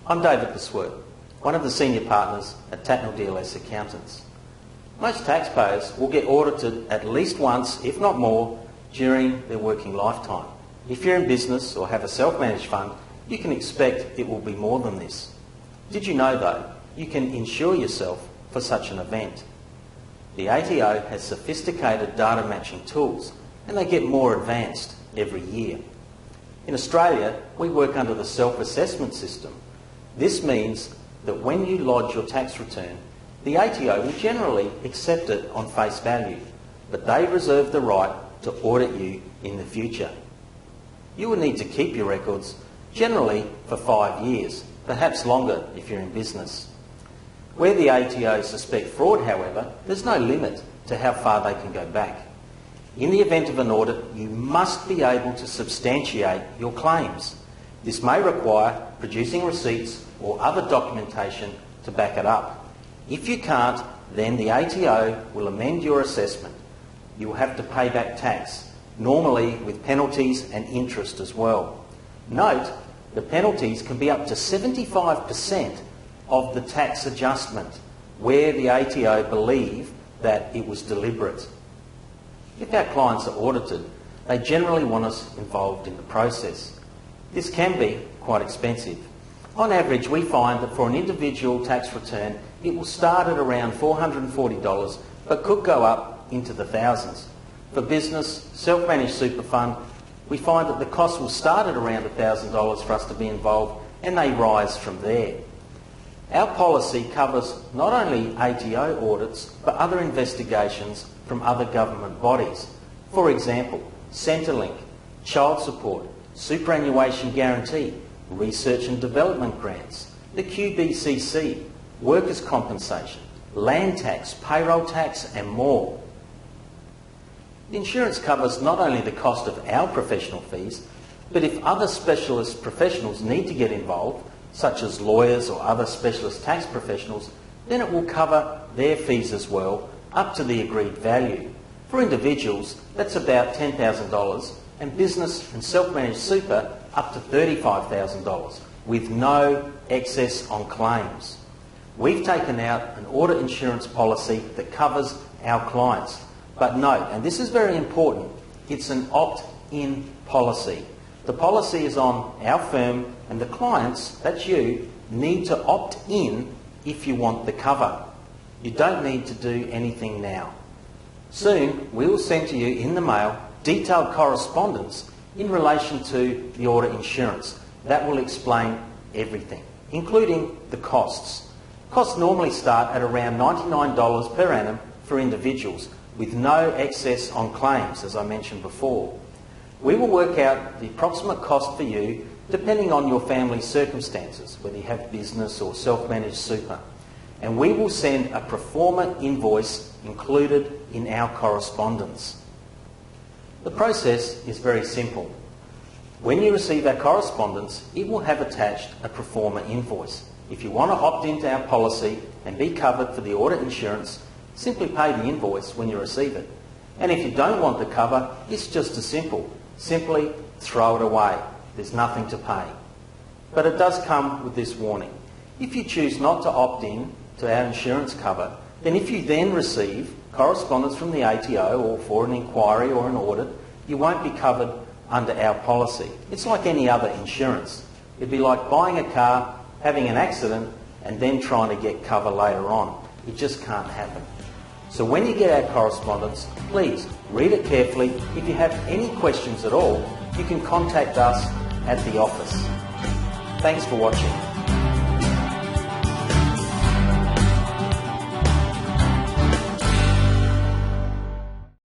I'm David Besworth, one of the senior partners at TDLS Accountants. Most taxpayers will get audited at least once, if not more, during their working lifetime. If you're in business or have a self-managed fund, you can expect it will be more than this. Did you know though, you can insure yourself for such an event? The ATO has sophisticated data matching tools and they get more advanced every year. In Australia, we work under the self-assessment system. This means that when you lodge your tax return, the ATO will generally accept it on face value, but they reserve the right to audit you in the future. You will need to keep your records generally for 5 years, perhaps longer if you're in business. Where the ATO suspect fraud, however, there's no limit to how far they can go back. In the event of an audit, you must be able to substantiate your claims. This may require producing receipts or other documentation to back it up. If you can't, then the ATO will amend your assessment. You will have to pay back tax, normally with penalties and interest as well. Note, the penalties can be up to 75% of the tax adjustment, where the ATO believe that it was deliberate. If our clients are audited, they generally want us involved in the process. This can be quite expensive. On average, we find that for an individual tax return, it will start at around $440, but could go up into the thousands. For business, self-managed super fund, we find that the cost will start at around $1,000 for us to be involved, and they rise from there. Our policy covers not only ATO audits, but other investigations from other government bodies. For example, Centrelink, child support, superannuation guarantee, research and development grants, the QBCC, workers' compensation, land tax, payroll tax and more. The insurance covers not only the cost of our professional fees, but if other specialist professionals need to get involved, such as lawyers or other specialist tax professionals, then it will cover their fees as well, up to the agreed value. For individuals, that's about $10,000, and business and self-managed super up to $35,000, with no excess on claims. We've taken out an audit insurance policy that covers our clients. But note, and this is very important, it's an opt-in policy. The policy is on our firm, and the clients, that's you, need to opt in if you want the cover. You don't need to do anything now. Soon, we will send to you in the mail detailed correspondence in relation to the audit insurance. That will explain everything, including the costs. Costs normally start at around $99 per annum for individuals, with no excess on claims, as I mentioned before. We will work out the approximate cost for you depending on your family's circumstances, whether you have business or self-managed super. And we will send a pro forma invoice included in our correspondence. The process is very simple. When you receive our correspondence, it will have attached a pro forma invoice. If you want to opt into our policy and be covered for the audit insurance, simply pay the invoice when you receive it. And if you don't want the cover, it's just as simple. Simply throw it away. There's nothing to pay. But it does come with this warning. If you choose not to opt in to our insurance cover, then if you then receive correspondence from the ATO or for an inquiry or an audit, you won't be covered under our policy. It's like any other insurance. It'd be like buying a car, having an accident, and then trying to get cover later on. It just can't happen. So when you get our correspondence, please read it carefully. If you have any questions at all, you can contact us at the office. Thanks for watching.